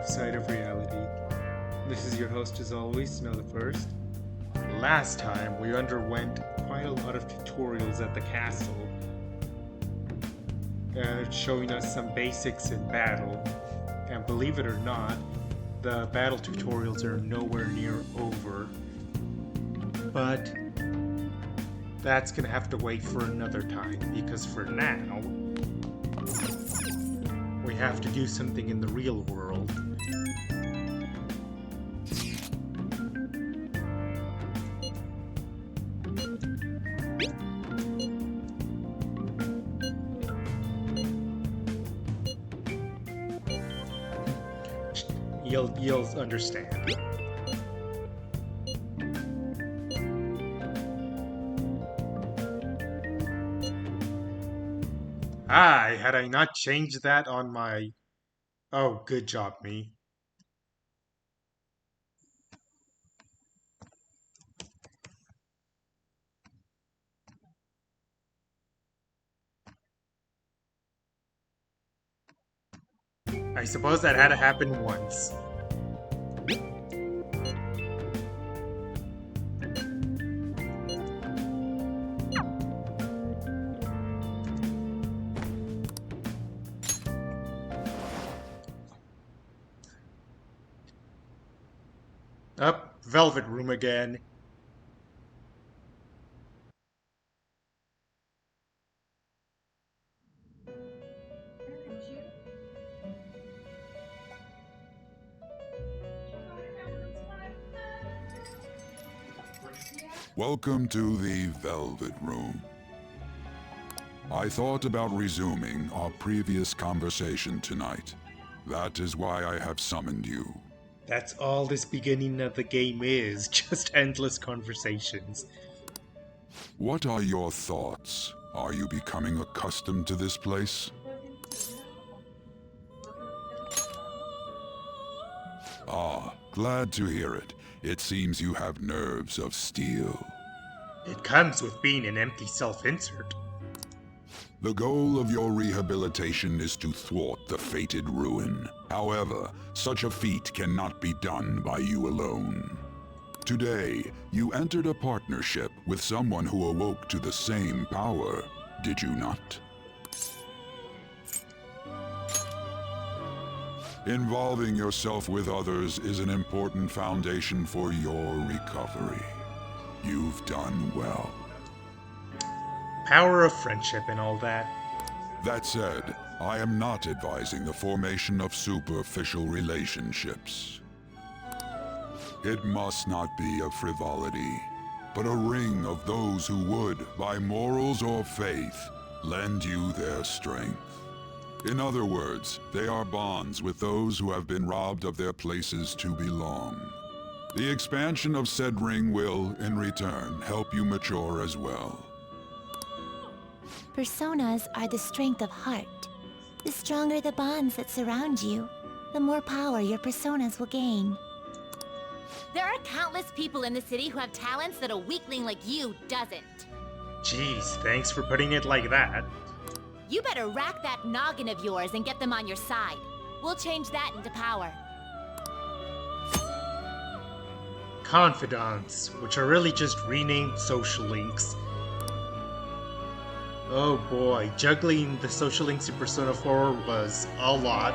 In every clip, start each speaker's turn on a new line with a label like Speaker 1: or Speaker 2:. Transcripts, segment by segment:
Speaker 1: side of reality. This is your host as always, Snow the First. Last time we underwent quite a lot of tutorials at the castle, showing us some basics in battle. And believe it or not, the battle tutorials are nowhere near over. But that's gonna have to wait for another time, because for now, we have to do something in the real world. You'll understand. Had I not changed that on my... Oh, good job, me. I suppose that had to happen once. Up, Velvet Room again.
Speaker 2: Welcome to the Velvet Room. I thought about resuming our previous conversation tonight. That is why I have summoned you.
Speaker 1: That's all this beginning of the game is, just endless conversations.
Speaker 2: What are your thoughts? Are you becoming accustomed to this place? Ah, glad to hear it. It seems you have nerves of steel.
Speaker 1: It comes with being an empty self-insert.
Speaker 2: The goal of your rehabilitation is to thwart the fated ruin. However, such a feat cannot be done by you alone. Today, you entered a partnership with someone who awoke to the same power, did you not? Involving yourself with others is an important foundation for your recovery. You've done well.
Speaker 1: Power of friendship and all that.
Speaker 2: That said, I am not advising the formation of superficial relationships. It must not be a frivolity, but a ring of those who would, by morals or faith, lend you their strength. In other words, they are bonds with those who have been robbed of their places to belong. The expansion of said ring will, in return, help you mature as well.
Speaker 3: Personas are the strength of heart. The stronger the bonds that surround you, the more power your personas will gain.
Speaker 4: There are countless people in the city who have talents that a weakling like you doesn't.
Speaker 1: Jeez, thanks for putting it like that.
Speaker 4: You better rack that noggin of yours and get them on your side. We'll change that into power.
Speaker 1: Confidants, which are really just renamed social links. Oh boy, juggling the social links in Persona 4 was a lot.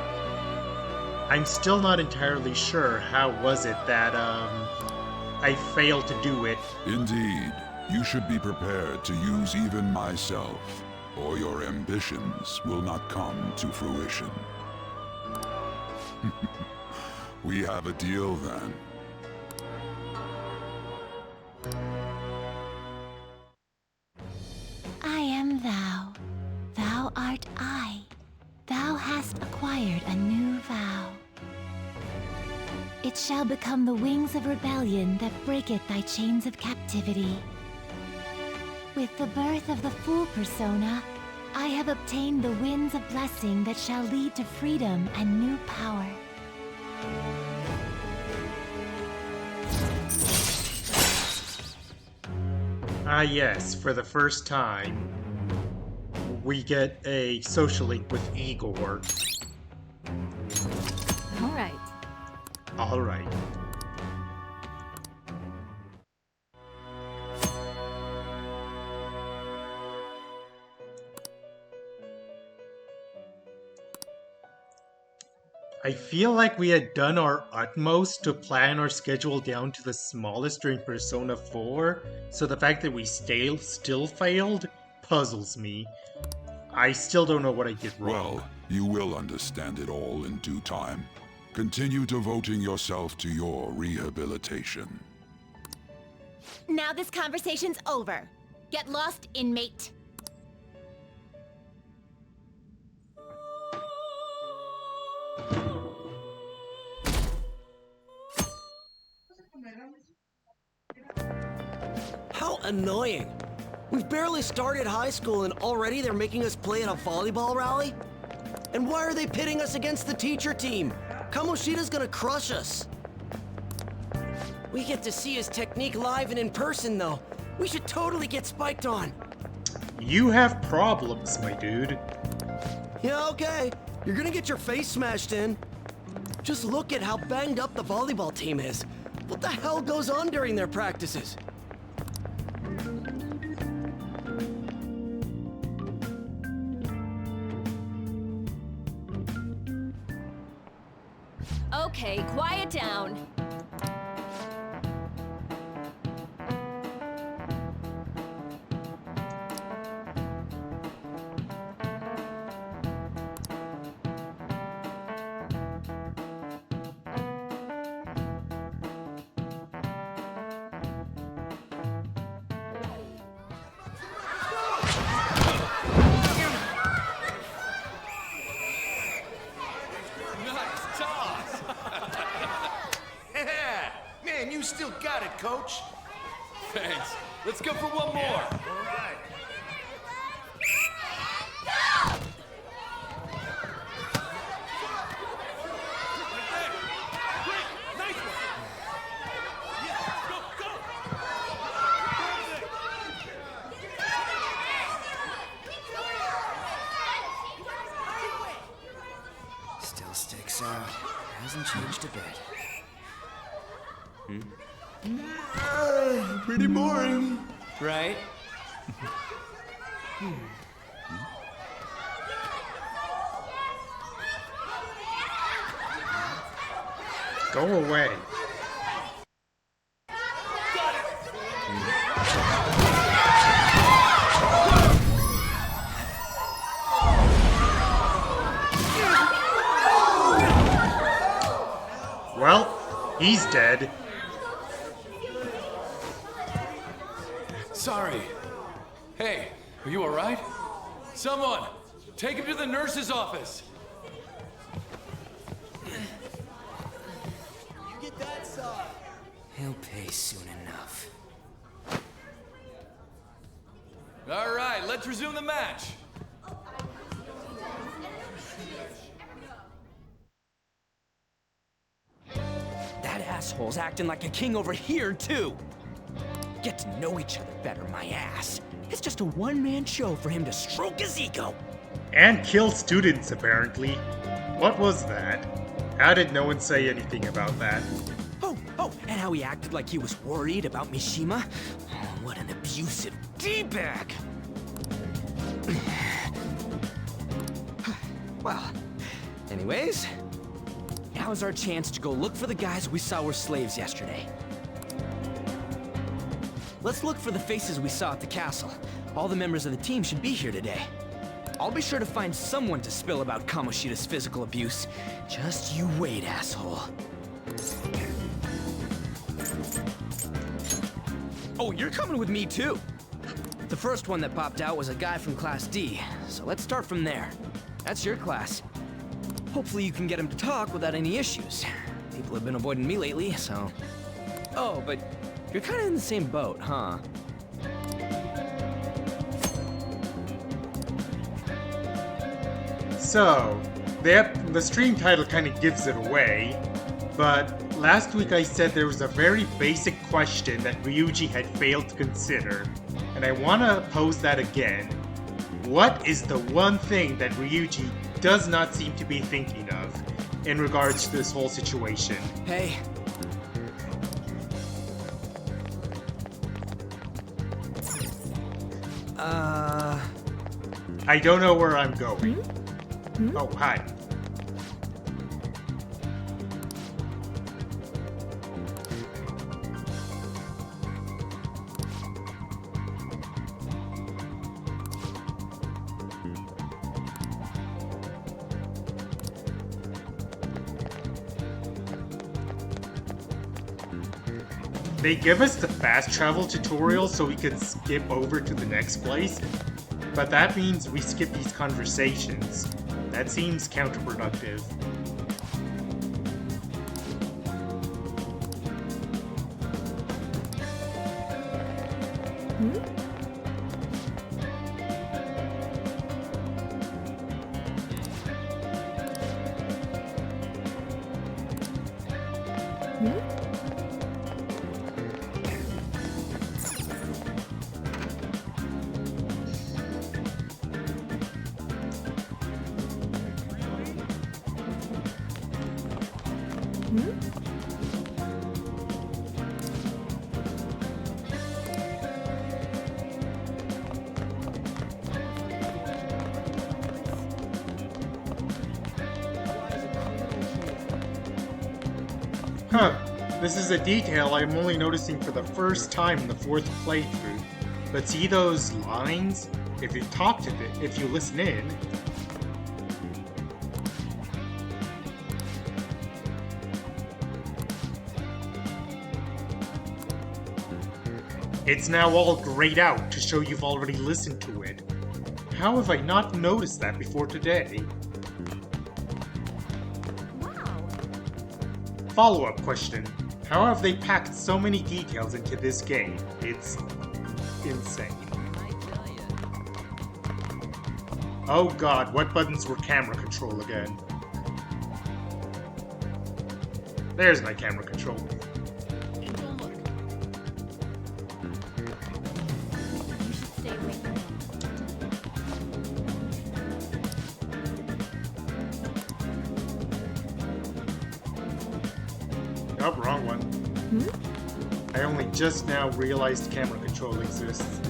Speaker 1: I'm still not entirely sure how was it that, I failed to do it.
Speaker 2: Indeed, you should be prepared to use even myself, or your ambitions will not come to fruition. We have a deal then.
Speaker 3: I am thou. Thou art I. Thou hast acquired a new vow. It shall become the wings of rebellion that breaketh thy chains of captivity. With the birth of the Fool persona, I have obtained the winds of blessing that shall lead to freedom and new power.
Speaker 1: Ah yes, for the first time, we get a social link with Igor.
Speaker 5: All right,
Speaker 1: Alright. I feel like we had done our utmost to plan our schedule down to the smallest during Persona 4, so the fact that we still failed puzzles me. I still don't know what I did wrong.
Speaker 2: Well, you will understand it all in due time. Continue devoting yourself to your rehabilitation.
Speaker 4: Now this conversation's over. Get lost, inmate.
Speaker 5: How annoying! We've barely started high school and already they're making us play at a volleyball rally? And why are they pitting us against the teacher team? Kamoshida's gonna crush us. We get to see his technique live and in person though. We should totally get spiked on.
Speaker 1: You have problems, my dude.
Speaker 5: Yeah, okay. You're gonna get your face smashed in. Just look at how banged up the volleyball team is. What the hell goes on during their practices?
Speaker 4: Okay, quiet down.
Speaker 6: Man, you still got it, coach.
Speaker 7: Thanks. Let's go for one more.
Speaker 6: All right.
Speaker 8: Still sticks out. Hasn't changed a bit.
Speaker 6: Pretty boring.
Speaker 8: Right?
Speaker 1: Go away. Well, he's dead.
Speaker 7: Sorry. Hey, are you alright? Someone, take him to the nurse's office.
Speaker 8: He'll pay soon enough.
Speaker 7: Alright, let's resume the match.
Speaker 5: That asshole's acting like a king over here, too. Get to know each other better, my ass. It's just a one-man show for him to stroke his ego.
Speaker 1: And kill students, apparently. What was that? How did no one say anything about that?
Speaker 5: Oh, and how he acted like he was worried about Mishima. Oh, what an abusive D-bag. Well, anyways, now's our chance to go look for the guys we saw were slaves yesterday. Let's look for the faces we saw at the castle. All the members of the team should be here today. I'll be sure to find someone to spill about Kamoshida's physical abuse. Just you wait, asshole. Oh, you're coming with me too. The first one that popped out was a guy from Class D, so let's start from there. That's your class. Hopefully you can get him to talk without any issues. People have been avoiding me lately, so... Oh, but you're kind of in the same boat, huh?
Speaker 1: So, the stream title kind of gives it away, but last week I said there was a very basic question that Ryuji had failed to consider, and I want to pose that again. What is the one thing that Ryuji does not seem to be thinking of? in regards to this whole situation.
Speaker 8: Hey.
Speaker 1: I don't know where I'm going. Oh, hi. They give us the fast travel tutorial so we can skip over to the next place, but that means we skip these conversations. That seems counterproductive. Huh, this is a detail I'm only noticing for the first time in the 4th playthrough. But see those lines? If you talk to it, if you listen in, it's now all grayed out to show you've already listened to it. How have I not noticed that before today? Follow-up question. How have they packed so many details into this game? It's insane. Oh god, what buttons were camera control again? There's my camera control. Oh, wrong one. I only just now realized camera control exists.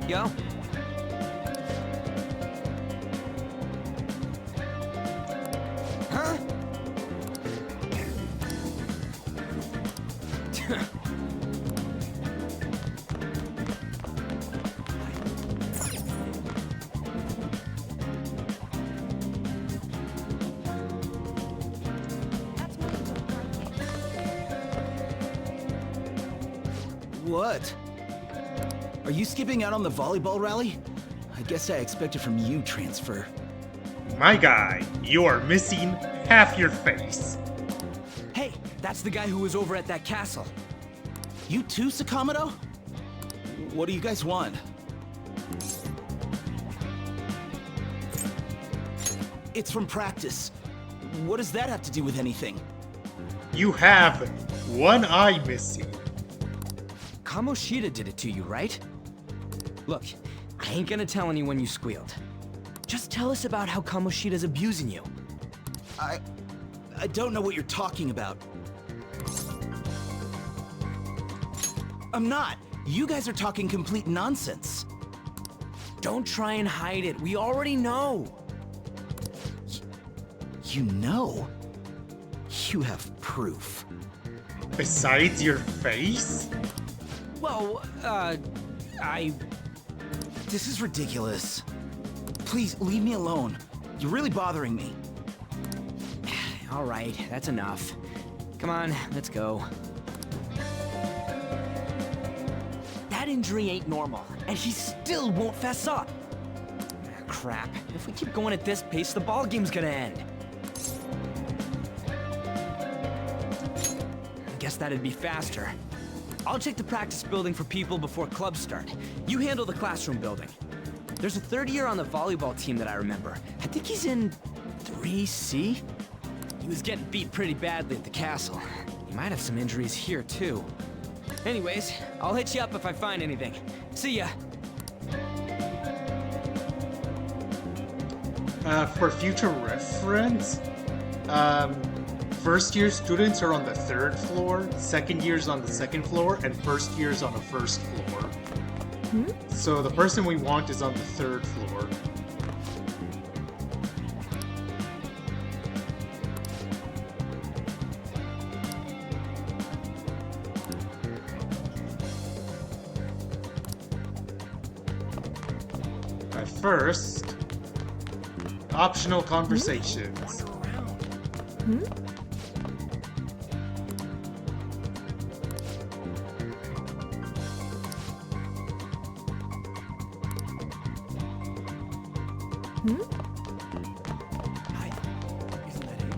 Speaker 8: Yo. Huh? What? Are you skipping out on the volleyball rally? I guess I expected from you, Transfer.
Speaker 1: My guy, you are missing half your face.
Speaker 8: Hey, that's the guy who was over at that castle. You too, Sakamoto? What do you guys want? It's from practice. What does that have to do with anything?
Speaker 1: You have one eye missing.
Speaker 9: Kamoshida did it to you, right? Look, I ain't gonna tell anyone you squealed. Just tell us about how Kamoshida's abusing you.
Speaker 8: I don't know what you're talking about. I'm not. You guys are talking complete nonsense.
Speaker 9: Don't try and hide it. We already know.
Speaker 8: You know? You have proof.
Speaker 1: Besides your face?
Speaker 9: Well,
Speaker 8: This is ridiculous. Please, leave me alone. You're really bothering me.
Speaker 9: all right, that's enough. Come on, let's go. That injury ain't normal, and he still won't fess up. Crap. If we keep going at this pace, the ball game's gonna end. I guess that'd be faster. I'll check the practice building for people before clubs start. You handle the classroom building. There's a third year on the volleyball team that I remember. I think he's in 3C? He was getting beat pretty badly at the castle. He might have some injuries here, too. Anyways, I'll hit you up if I find anything. See ya!
Speaker 1: For future reference, first year students are on the 3rd floor, second year's on the 2nd floor, and first year's on the 1st floor. So the person we want is on the 3rd floor. But first, optional conversations.
Speaker 8: Hi. Isn't that him?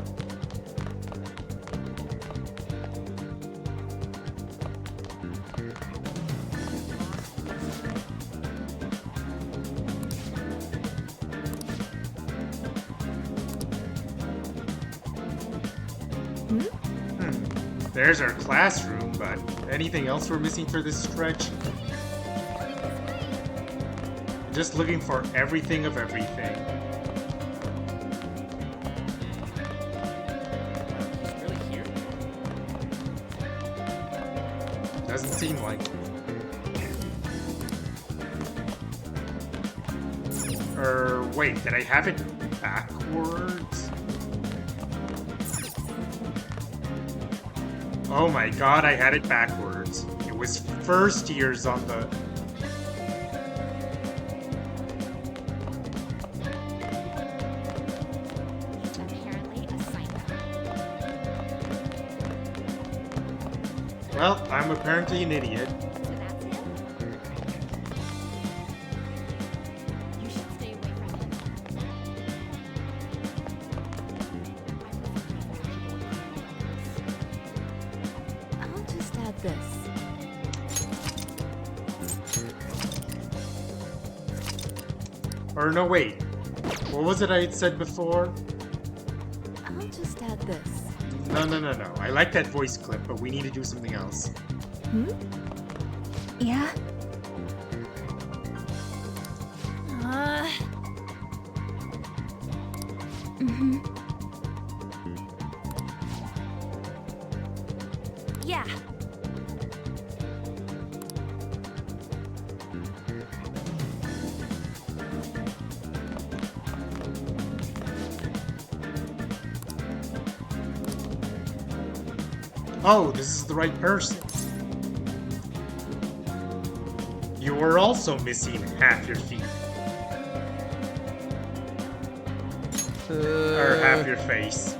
Speaker 1: There's our classroom, but anything else we're missing for this stretch? Just looking for everything of everything.
Speaker 9: He's really here?
Speaker 1: Doesn't seem like it. Wait, did I have it backwards? Oh my god, I had it backwards. It was first years on the...
Speaker 4: Apparently a psycho.
Speaker 1: Well, I'm apparently an idiot.
Speaker 4: So that's him? You should stay away from him.
Speaker 3: I'll just add this.
Speaker 1: Or no, wait. What was it I had said before?
Speaker 3: I'll just add this.
Speaker 1: No. I like that voice clip, but we need to do something else.
Speaker 3: Yeah?
Speaker 4: Yeah.
Speaker 1: Oh, this is the right person. You were also missing half your feet. Or half your face.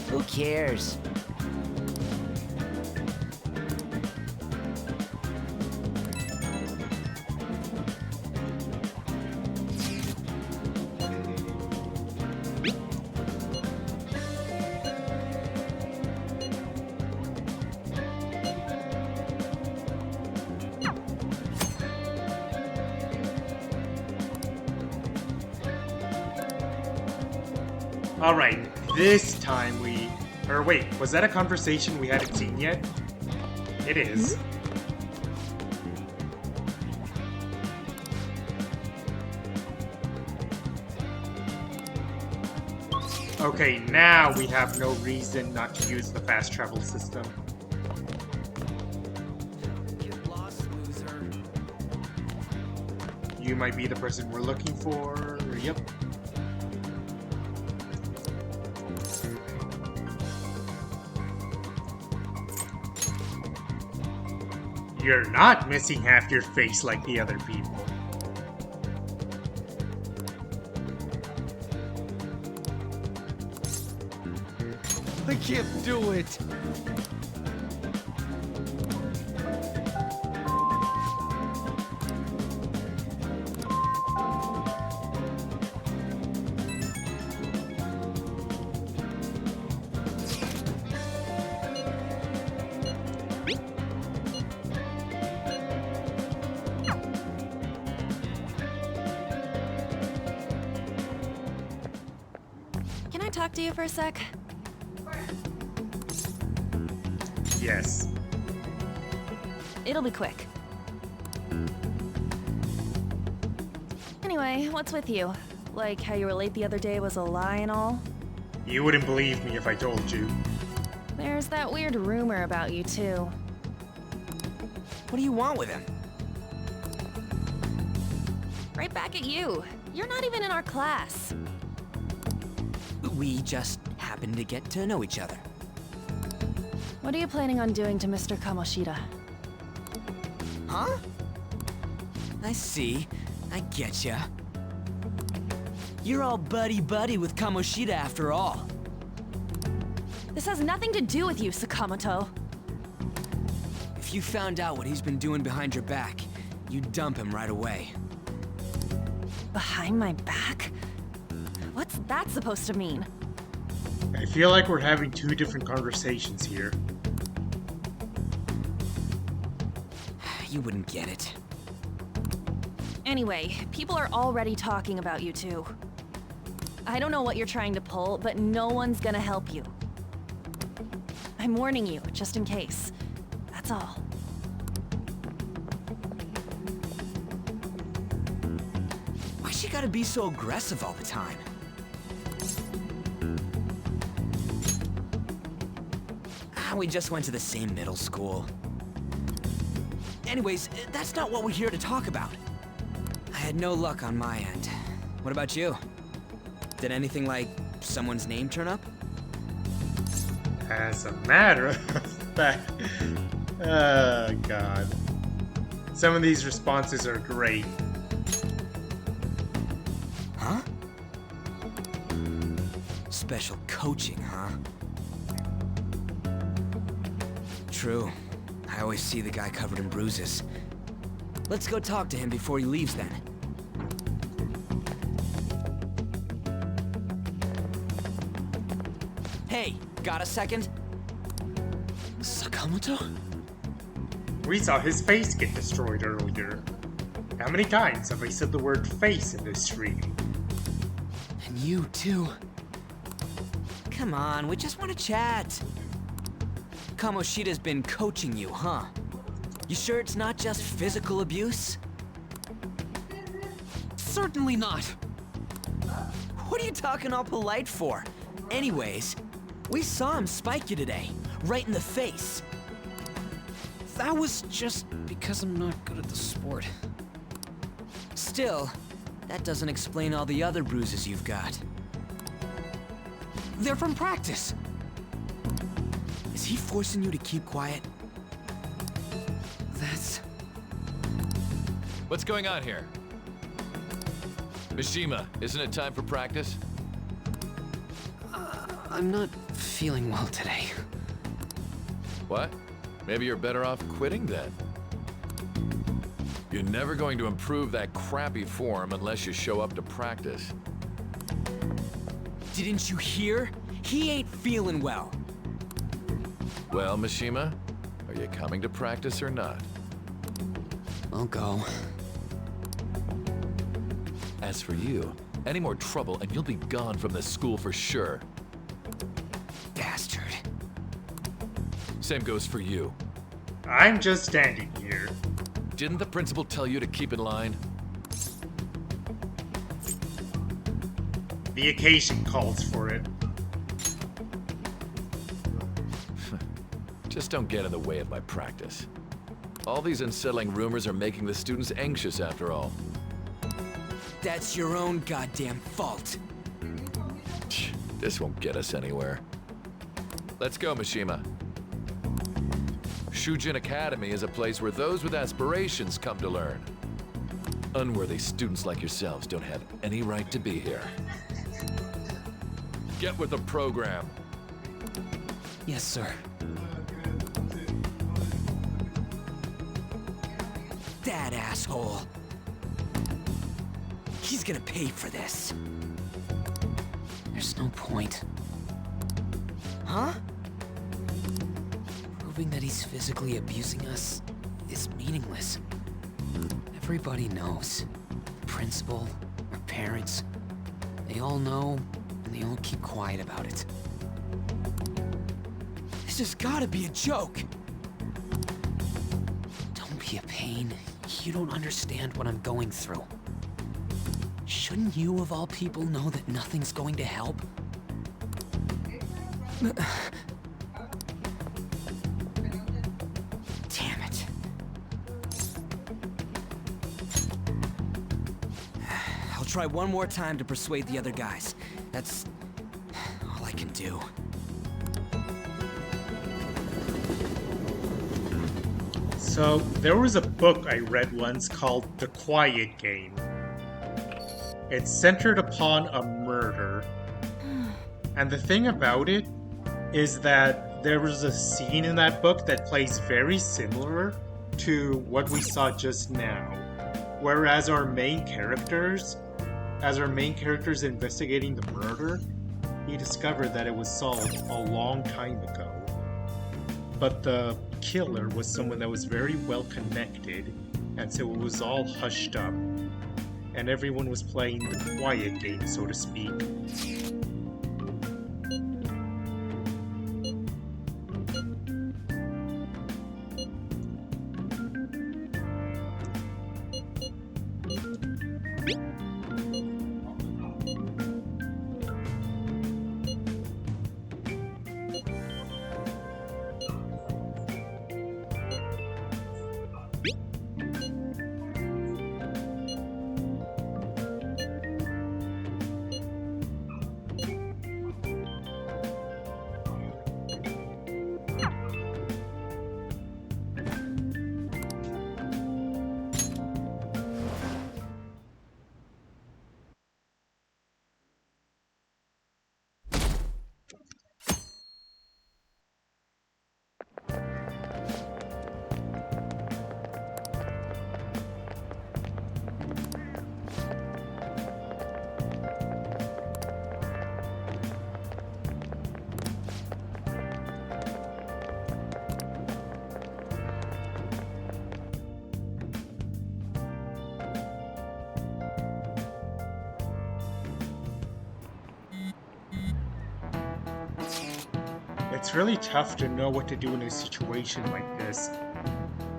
Speaker 9: Who cares?
Speaker 1: Alright, this time we... Or wait, was that a conversation we hadn't seen yet? It is. Okay, now we have no reason not to use the fast travel system.
Speaker 5: Get lost, loser.
Speaker 1: You might be the person we're looking for. Yep. You're not missing half your face like the other people.
Speaker 5: I can't do it.
Speaker 3: Can I talk to you for a sec?
Speaker 1: yes.
Speaker 10: It'll be quick. Anyway, what's with you? Like how you were late the other day was a lie and all?
Speaker 1: You wouldn't believe me if I told you.
Speaker 10: There's that weird rumor about you, too.
Speaker 9: What do you want with him?
Speaker 10: Right back at you. You're not even in our class.
Speaker 9: We just happened to get to know each other.
Speaker 10: What are you planning on doing to Mr. Kamoshida?
Speaker 9: Huh? I see. I getcha. You're all buddy-buddy with Kamoshida after all.
Speaker 10: This has nothing to do with you, Sakamoto.
Speaker 9: If you found out what he's been doing behind your back, you'd dump him right away.
Speaker 10: Behind my back? What's that supposed to mean?
Speaker 1: I feel like we're having two different conversations here.
Speaker 9: You wouldn't get it.
Speaker 10: Anyway, people are already talking about you two. I don't know what you're trying to pull, but no one's gonna help you. I'm warning you, just in case. That's all.
Speaker 9: Why she gotta be so aggressive all the time? We just went to the same middle school. Anyways, that's not what we're here to talk about. I had no luck on my end. What about you? Did anything like someone's name turn up?
Speaker 1: As a matter of fact... Oh, God. Some of these responses are great.
Speaker 9: Huh? Special coaching, huh? True. I always see the guy covered in bruises. Let's go talk to him before he leaves then. Hey, got a second? Sakamoto?
Speaker 1: We saw his face get destroyed earlier. How many times have I said the word face in this stream?
Speaker 9: And you too. Come on, we just want to chat. Kamoshida's been coaching you, huh? You sure it's not just physical abuse? Certainly not. What are you talking all polite for? Anyways, we saw him spike you today, right in the face.
Speaker 8: That was just because I'm not good at the sport.
Speaker 9: Still, that doesn't explain all the other bruises you've got. They're from practice. Is he forcing you to keep quiet?
Speaker 8: That's...
Speaker 7: What's going on here? Mishima, isn't it time for practice?
Speaker 8: I'm not feeling well today.
Speaker 7: What? Maybe you're better off quitting then. You're never going to improve that crappy form unless you show up to practice.
Speaker 9: Didn't you hear? He ain't feeling well.
Speaker 7: Well, Mishima, are you coming to practice or not?
Speaker 8: I'll go.
Speaker 7: As for you, any more trouble and you'll be gone from this school for sure.
Speaker 9: Bastard.
Speaker 7: Same goes for you.
Speaker 1: I'm just standing here.
Speaker 7: Didn't the principal tell you to keep in line?
Speaker 1: The occasion calls for it.
Speaker 7: Just don't get in the way of my practice. All these unsettling rumors are making the students anxious after all.
Speaker 9: That's your own goddamn fault.
Speaker 7: This won't get us anywhere. Let's go, Mishima. Shujin Academy is a place where those with aspirations come to learn. Unworthy students like yourselves don't have any right to be here. Get with the program.
Speaker 8: Yes, sir.
Speaker 9: That asshole. He's gonna pay for this.
Speaker 8: There's no point.
Speaker 9: Huh?
Speaker 8: Proving that he's physically abusing us is meaningless. Everybody knows. The principal, our parents, they all know, and they all keep quiet about it.
Speaker 9: This has gotta be a joke.
Speaker 8: Don't be a pain. You don't understand what I'm going through. Shouldn't you, of all people, know that nothing's going to help? Damn it.
Speaker 9: I'll try one more time to persuade the other guys. That's all I can do.
Speaker 1: So, there was a book I read once called The Quiet Game. It's centered upon a murder. And the thing about it is that there was a scene in that book that plays very similar to what we saw just now. Whereas as our main characters investigating the murder, he discovered that it was solved a long time ago. But the killer was someone that was very well connected, and so it was all hushed up. And everyone was playing the quiet game, so to speak. It's really tough to know what to do in a situation like this,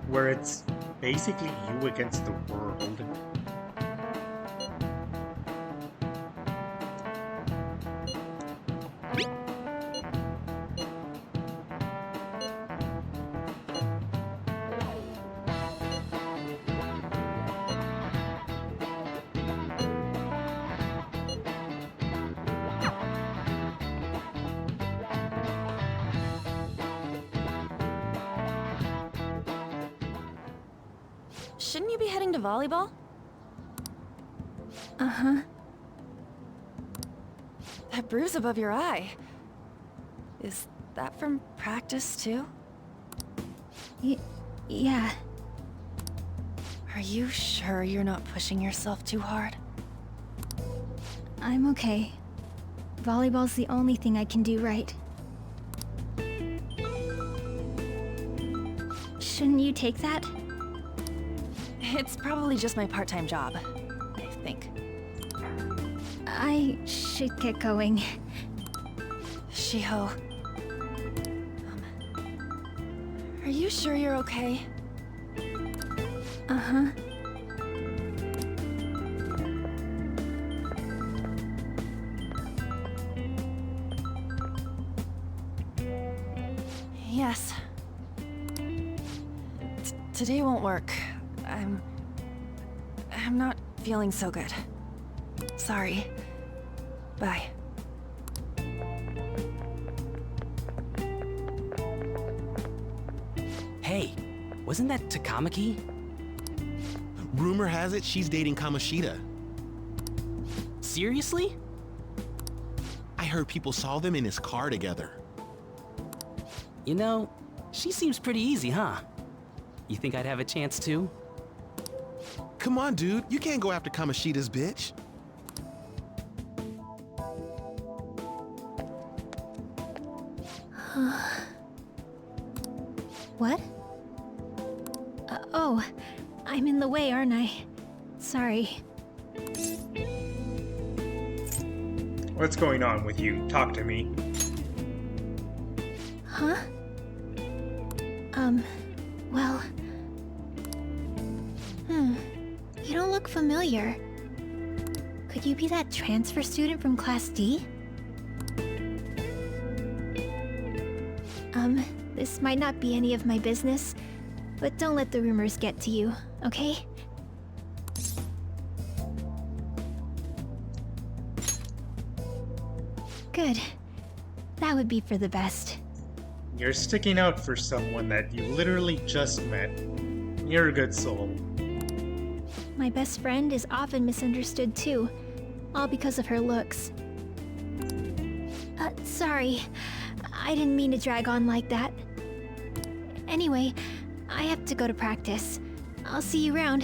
Speaker 1: where it's basically you against the world.
Speaker 10: Shouldn't you be heading to volleyball?
Speaker 3: Uh-huh.
Speaker 10: That bruise above your eye. Is that from practice, too?
Speaker 3: Yeah.
Speaker 10: Are you sure you're not pushing yourself too hard?
Speaker 3: I'm okay. Volleyball's the only thing I can do right. Shouldn't you take that?
Speaker 10: It's probably just my part-time job, I think.
Speaker 3: I should get going.
Speaker 10: Shiho. Are you sure you're okay?
Speaker 3: Uh-huh.
Speaker 10: Yes. Today won't work. I'm not feeling so good. Sorry. Bye.
Speaker 11: Hey, wasn't that Takamaki?
Speaker 12: Rumor has it she's dating Kamoshida.
Speaker 11: Seriously?
Speaker 12: I heard people saw them in his car together.
Speaker 11: You know, she seems pretty easy, huh? You think I'd have a chance too?
Speaker 12: Come on, dude. You can't go after Kamoshida's bitch.
Speaker 3: What? Oh, I'm in the way, aren't I? Sorry.
Speaker 1: What's going on with you? Talk to me.
Speaker 3: Huh? Well... You don't look familiar. Could you be that transfer student from Class D? This might not be any of my business, but don't let the rumors get to you, okay? Good. That would be for the best.
Speaker 1: You're sticking out for someone that you literally just met. You're a good soul.
Speaker 3: My best friend is often misunderstood too, all because of her looks. Sorry. I didn't mean to drag on like that. Anyway, I have to go to practice. I'll see you around.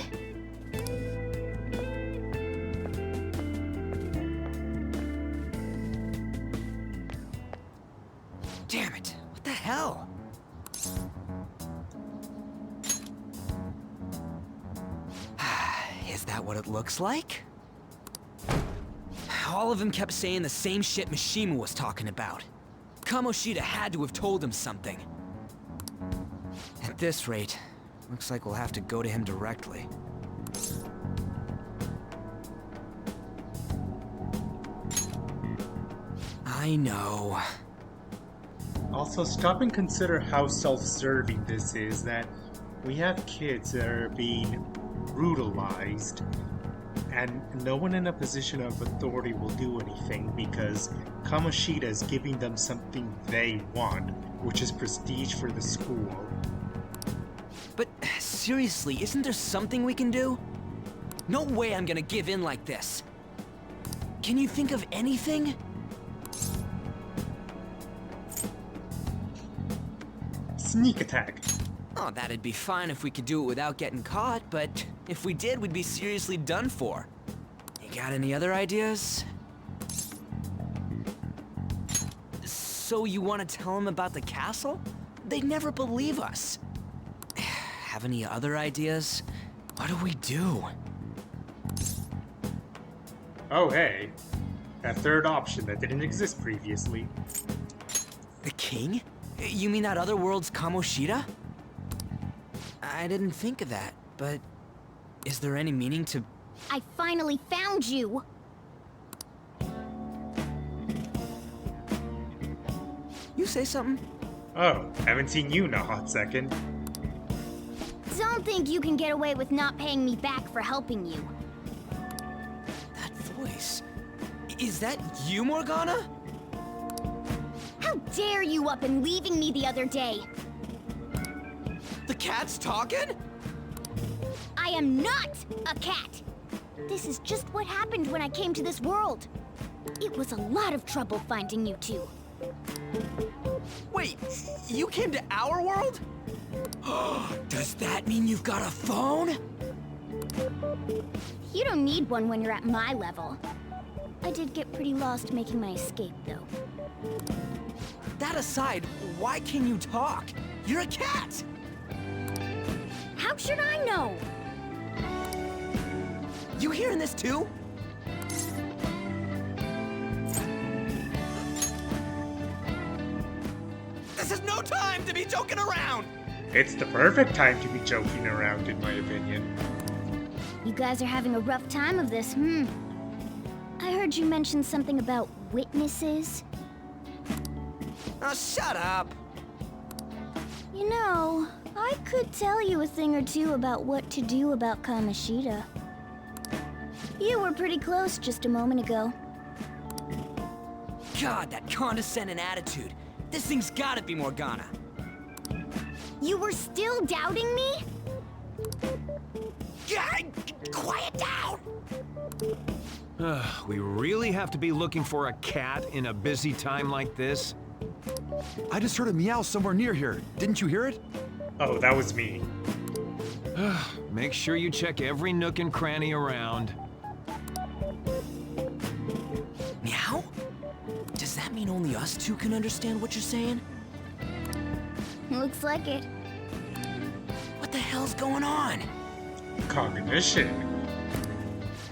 Speaker 9: Damn it! What the hell? Is that what it looks like? All of them kept saying the same shit Mishima was talking about. Kamoshida had to have told him something. At this rate, looks like we'll have to go to him directly. I know.
Speaker 1: Also, stop and consider how self-serving this is, that we have kids that are being brutalized, and no one in a position of authority will do anything because Kamoshida is giving them something they want, which is prestige for the school.
Speaker 9: But seriously, isn't there something we can do? No way I'm gonna give in like this. Can you think of anything?
Speaker 1: Sneak attack.
Speaker 9: Oh, that'd be fine if we could do it without getting caught, but if we did, we'd be seriously done for. You got any other ideas? So you want to tell them about the castle? They'd never believe us. Have any other ideas? What do we do?
Speaker 1: Oh hey, a third option that didn't exist previously.
Speaker 9: The king? You mean that other world's Kamoshida? I didn't think of that, but is there any meaning to...
Speaker 4: I finally found you!
Speaker 9: You say something?
Speaker 1: Oh, haven't seen you in a hot second.
Speaker 4: Don't think you can get away with not paying me back for helping you.
Speaker 9: That voice... Is that you, Morgana?
Speaker 4: How dare you up and leaving me the other day?
Speaker 9: The cat's talking?
Speaker 4: I am not a cat! This is just what happened when I came to this world. It was a lot of trouble finding you two.
Speaker 9: Wait, you came to our world? Does that mean you've got a phone?
Speaker 4: You don't need one when you're at my level. I did get pretty lost making my escape, though.
Speaker 9: That aside, why can you talk? You're a cat!
Speaker 4: How should I know?
Speaker 9: You hearing this too? This is no time to be joking around!
Speaker 1: It's the perfect time to be joking around, in my opinion.
Speaker 4: You guys are having a rough time of this, I heard you mention something about witnesses.
Speaker 9: Oh, shut up!
Speaker 4: You know, I could tell you a thing or two about what to do about Kamoshida. You were pretty close just a moment ago.
Speaker 9: God, that condescending attitude. This thing's gotta be Morgana.
Speaker 4: You were still doubting me?
Speaker 9: Quiet down!
Speaker 13: We really have to be looking for a cat in a busy time like this?
Speaker 14: I just heard a meow somewhere near here. Didn't you hear it?
Speaker 1: Oh, that was me.
Speaker 13: Make sure you check every nook and cranny around.
Speaker 9: Meow? Does that mean only us two can understand what you're saying?
Speaker 4: Looks like it.
Speaker 9: What the hell's going on?
Speaker 1: Cognition.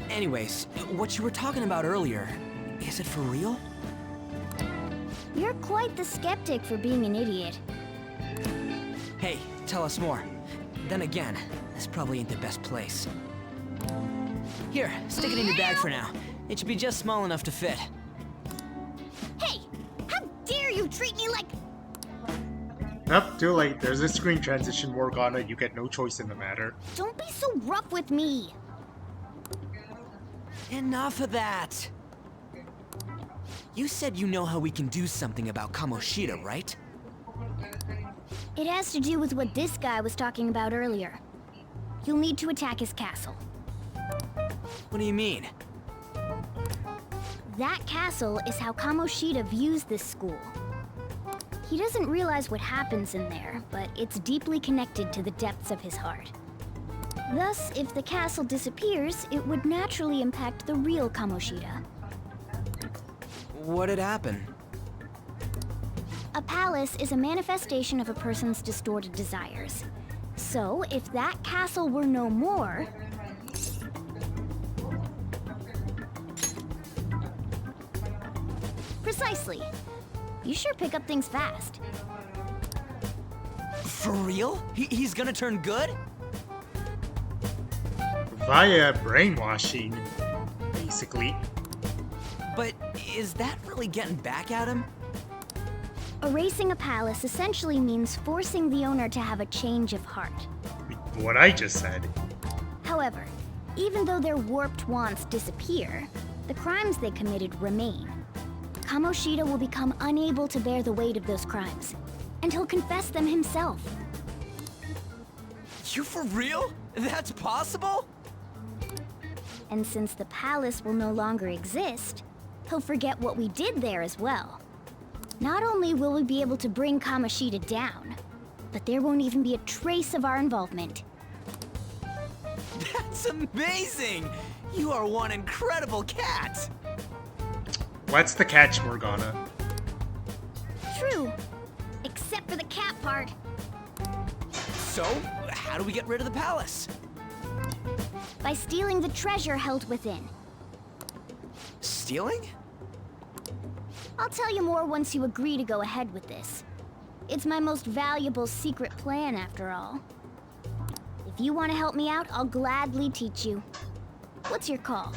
Speaker 9: Anyways, what you were talking about earlier, is it for real?
Speaker 4: You're quite the skeptic for being an idiot.
Speaker 9: Hey, tell us more. Then again, this probably ain't the best place. Here, stick it in your bag for now. It should be just small enough to fit.
Speaker 4: Hey! How dare you treat me like...
Speaker 1: Nope, too late. There's a screen transition, Morgana. You get no choice in the matter.
Speaker 4: Don't be so rough with me.
Speaker 9: Enough of that! You said you know how we can do something about Kamoshida, right?
Speaker 4: It has to do with what this guy was talking about earlier. You'll need to attack his castle.
Speaker 9: What do you mean?
Speaker 4: That castle is how Kamoshida views this school. He doesn't realize what happens in there, but it's deeply connected to the depths of his heart. Thus, if the castle disappears, it would naturally impact the real Kamoshida.
Speaker 9: What'd happen?
Speaker 4: A palace is a manifestation of a person's distorted desires. So, if that castle were no more... Precisely. You sure pick up things fast.
Speaker 9: For real? He's gonna turn good?
Speaker 1: Via brainwashing, basically.
Speaker 9: But is that really getting back at him?
Speaker 4: Erasing a palace essentially means forcing the owner to have a change of heart.
Speaker 1: What I just said.
Speaker 4: However, even though their warped wants disappear, the crimes they committed remain. Kamoshida will become unable to bear the weight of those crimes, and he'll confess them himself.
Speaker 9: You for real? That's possible?
Speaker 4: And since the palace will no longer exist, he'll forget what we did there as well. Not only will we be able to bring Kamoshida down, but there won't even be a trace of our involvement.
Speaker 9: That's amazing! You are one incredible cat!
Speaker 1: What's the catch, Morgana?
Speaker 4: True, except for the cat part.
Speaker 9: So, how do we get rid of the palace?
Speaker 4: By stealing the treasure held within.
Speaker 9: Stealing?
Speaker 4: I'll tell you more once you agree to go ahead with this. It's my most valuable secret plan, after all. If you want to help me out, I'll gladly teach you. What's your call?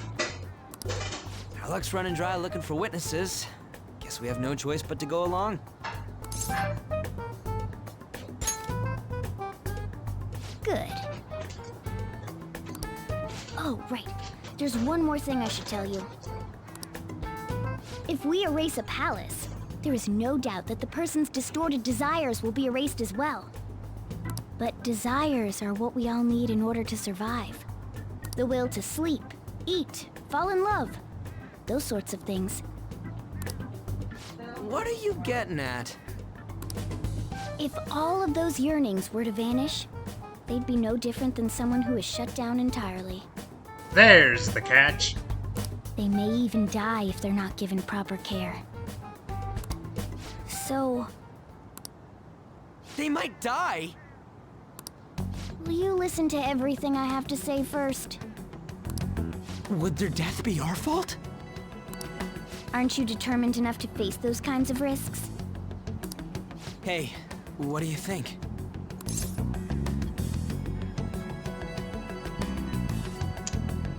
Speaker 9: Our luck's running dry looking for witnesses. Guess we have no choice but to go along.
Speaker 4: Good. Oh, right. There's one more thing I should tell you. If we erase a palace, there is no doubt that the person's distorted desires will be erased as well. But desires are what we all need in order to survive. The will to sleep, eat, fall in love. Those sorts of things.
Speaker 9: What are you getting at?
Speaker 4: If all of those yearnings were to vanish, they'd be no different than someone who is shut down entirely.
Speaker 1: There's the catch.
Speaker 4: They may even die if they're not given proper care. So...
Speaker 9: They might die?
Speaker 4: will you listen to everything I have to say first?
Speaker 9: Would their death be our fault?
Speaker 4: Aren't you determined enough to face those kinds of risks?
Speaker 9: Hey, what do you think?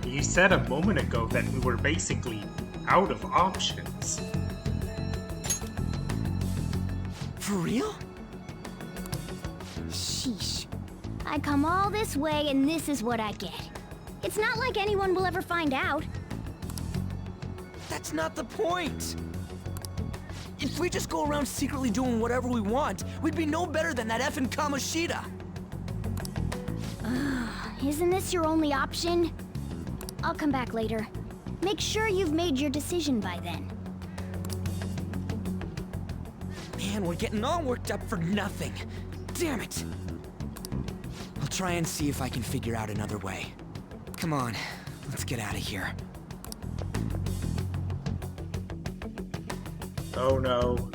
Speaker 1: You said a moment ago that we were basically out of options.
Speaker 9: For real?
Speaker 4: Sheesh. I come all this way and this is what I get. It's not like anyone will ever find out.
Speaker 9: That's not the point! If we just go around secretly doing whatever we want, we'd be no better than that effing Kamoshida!
Speaker 4: Isn't this your only option? I'll come back later. Make sure you've made your decision by then.
Speaker 9: Man, we're getting all worked up for nothing. Damn it! I'll try and see if I can figure out another way. Come on, let's get out of here.
Speaker 1: Oh no.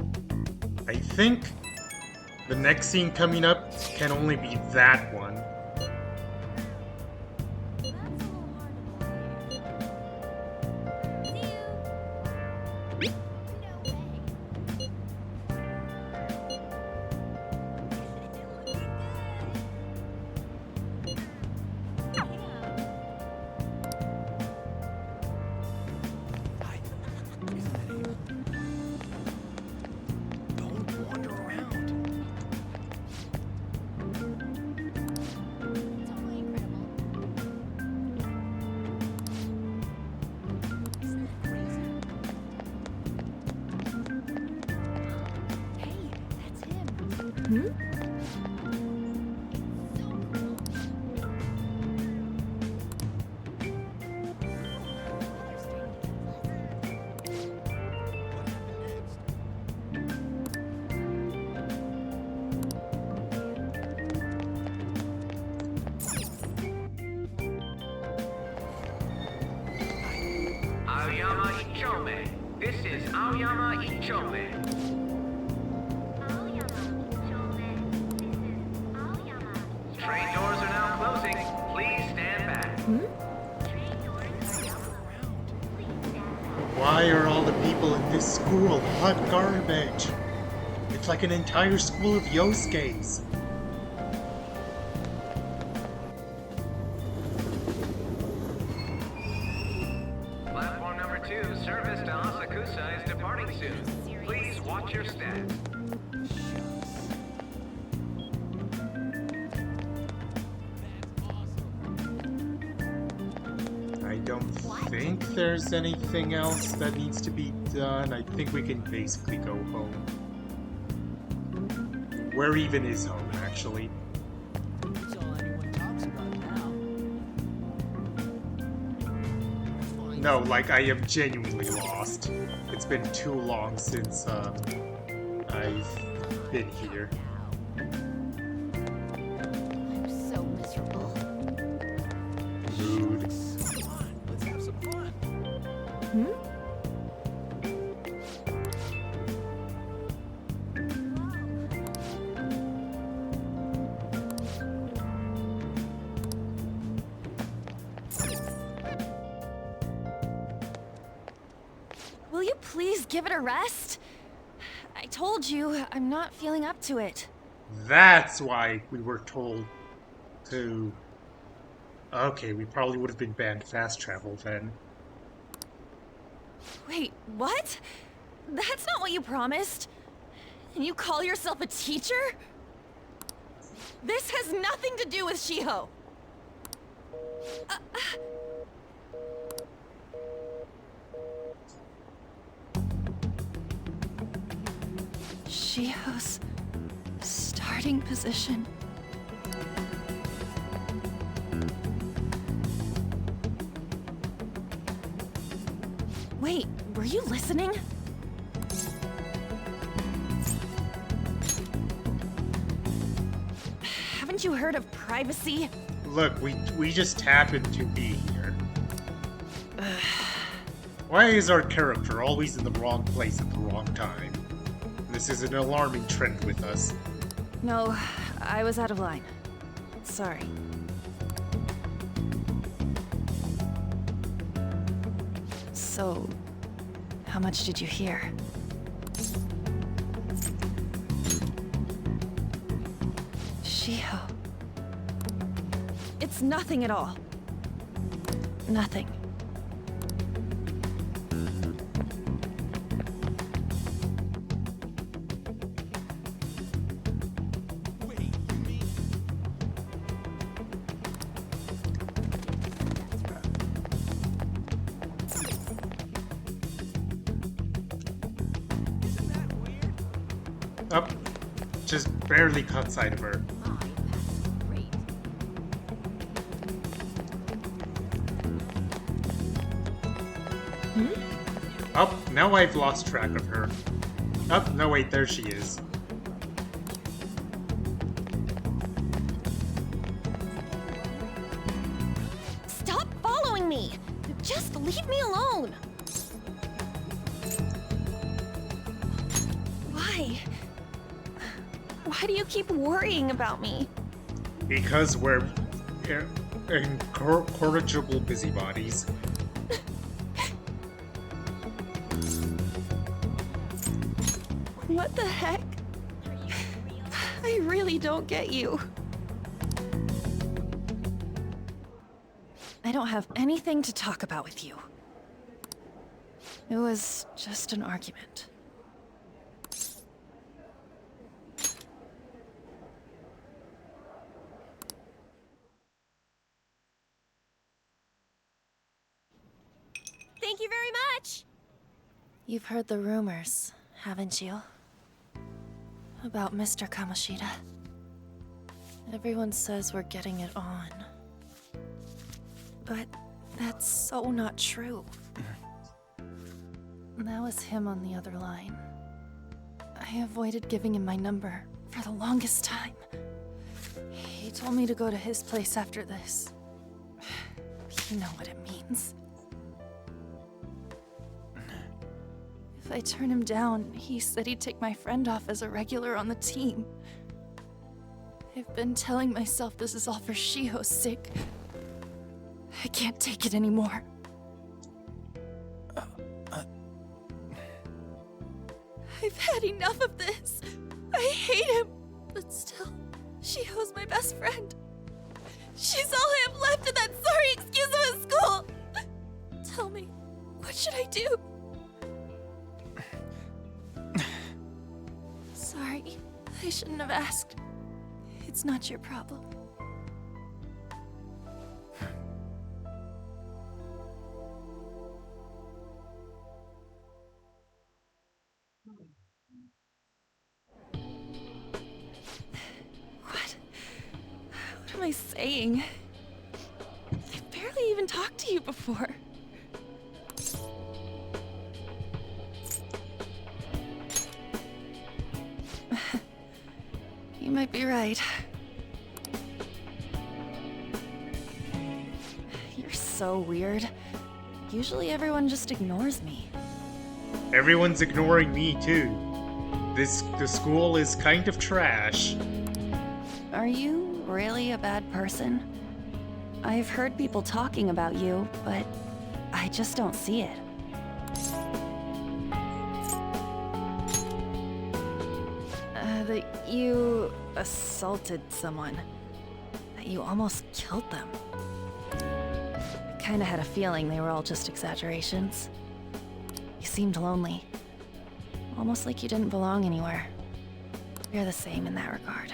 Speaker 1: I think the next scene coming up can only be that one.
Speaker 15: Aoyama Ichome. This is Aoyama Ichome. Train doors are now closing. Please stand back.
Speaker 1: Why are all the people in this school hot garbage? It's like an entire school of Yosuke's.
Speaker 15: Platform number 2, service to Asakusa is departing soon. Please watch your step.
Speaker 1: I don't think there's anything else that needs to be done. I think we can basically go home. Where even is home, actually? No, like, I am genuinely lost. It's been too long since, I've been here.
Speaker 3: I'm so miserable.
Speaker 1: Rude.
Speaker 6: Let's have some fun.
Speaker 10: Will you please give it a rest? I told you, I'm not feeling up to it.
Speaker 1: That's why we were told to... Okay, we probably would have been banned fast travel then.
Speaker 10: Wait, what? That's not what you promised. And you call yourself a teacher? This has nothing to do with Shiho. Shiho's starting position. Wait, were you listening? Haven't you heard of privacy?
Speaker 1: Look, we just happened to be here. Why is our character always in the wrong place at the wrong time? This is an alarming trend with us.
Speaker 10: No, I was out of line. Sorry. So, how much did you hear? Shiho. It's nothing at all. Nothing.
Speaker 1: Up. Just barely caught sight of her. Up. Now I've lost track of her. Up. No, wait, there she is.
Speaker 10: Stop following me! Just leave me alone! Why? Why do you keep worrying about me?
Speaker 1: Because we're incorrigible busybodies.
Speaker 10: What the heck? I really don't get you. I don't have anything to talk about with you. It was just an argument.
Speaker 4: Thank you very much!
Speaker 10: You've heard the rumors, haven't you? about Mr. Kamoshida. Everyone says we're getting it on. But that's so not true. That was him on the other line. I avoided giving him my number for the longest time. He told me to go to his place after this. You know what it means. If I turn him down, he said he'd take my friend off as a regular on the team. I've been telling myself this is all for Shiho's sake. I can't take it anymore. I've had enough of this. I hate him. But still, Shiho's my best friend. She's all I have left in that sorry excuse of a school. Tell me, what should I do? Sorry, I shouldn't have asked. It's not your problem. What am I saying? I've barely even talked to you before. You might be right. You're so weird. Usually everyone just ignores me.
Speaker 1: Everyone's ignoring me too. The school is kind of trash.
Speaker 10: Are you really a bad person? I've heard people talking about you, but I just don't see it. That you assaulted someone. That you almost killed them. I kinda had a feeling they were all just exaggerations. You seemed lonely. Almost like you didn't belong anywhere. You're the same in that regard.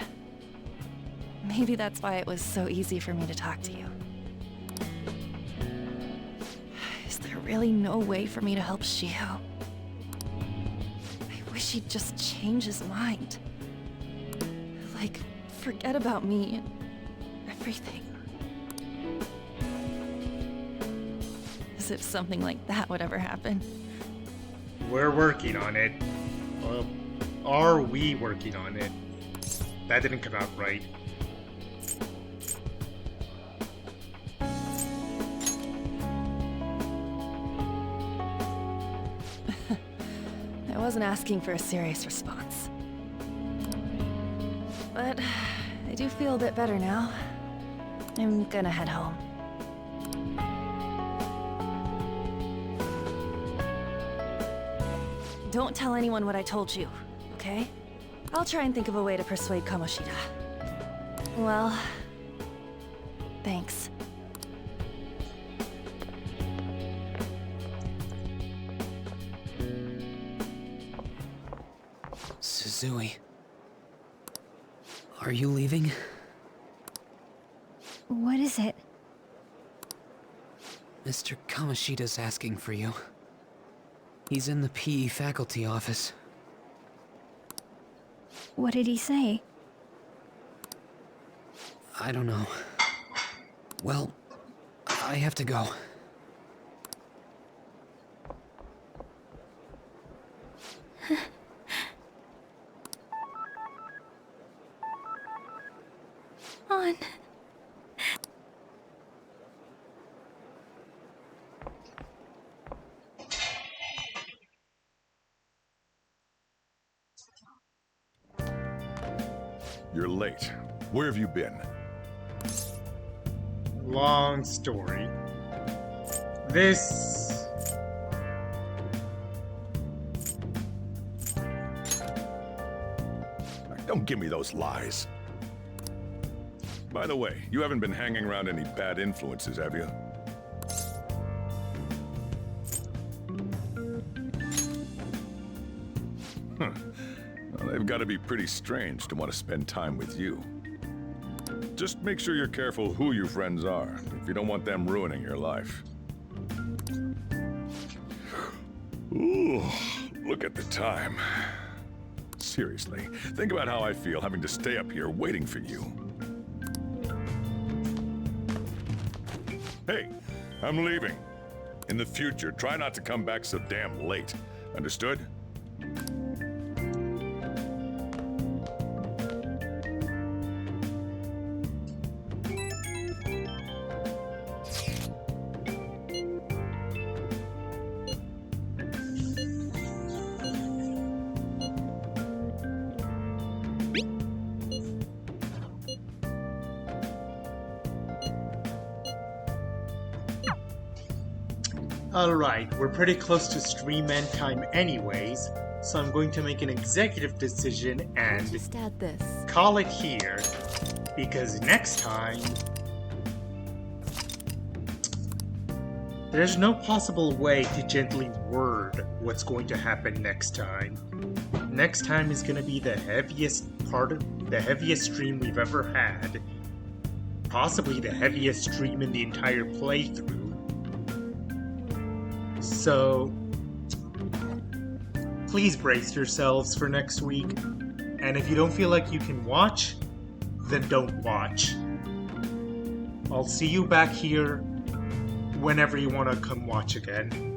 Speaker 10: Maybe that's why it was so easy for me to talk to you. Is there really no way for me to help Shiho? I wish he'd just change his mind. Like, forget about me and everything. As if something like that would ever happen.
Speaker 1: We're working on it. Are we working on it? That didn't come out right.
Speaker 10: I wasn't asking for a serious response. But I do feel a bit better now. I'm gonna head home. Don't tell anyone what I told you, okay? I'll try and think of a way to persuade Kamoshida. Well, thanks.
Speaker 8: Suzui. Are you leaving?
Speaker 4: What is it?
Speaker 8: Mr. Kamoshida's asking for you. He's in the PE faculty office.
Speaker 4: What did he say?
Speaker 8: I don't know. Well, I have to go.
Speaker 4: On.
Speaker 2: You're late. Where have you been?
Speaker 1: Long story. This...
Speaker 2: Don't give me those lies. By the way, you haven't been hanging around any bad influences, have you? Well, they've got to be pretty strange to want to spend time with you. Just make sure you're careful who your friends are, if you don't want them ruining your life. Ooh, look at the time.
Speaker 16: seriously, think about how I feel having to stay up here waiting for you. Hey, I'm leaving. In the future, try not to come back so damn late. Understood?
Speaker 1: Alright, we're pretty close to stream end time anyways, so I'm going to make an executive decision and
Speaker 10: Just add this.
Speaker 1: call it here, because next time there's no possible way to gently word what's going to happen next time. Next time is going to be the heaviest stream we've ever had, possibly the heaviest stream in the entire playthrough. So, please brace yourselves for next week, and if you don't feel like you can watch, then don't watch. I'll see you back here whenever you want to come watch again.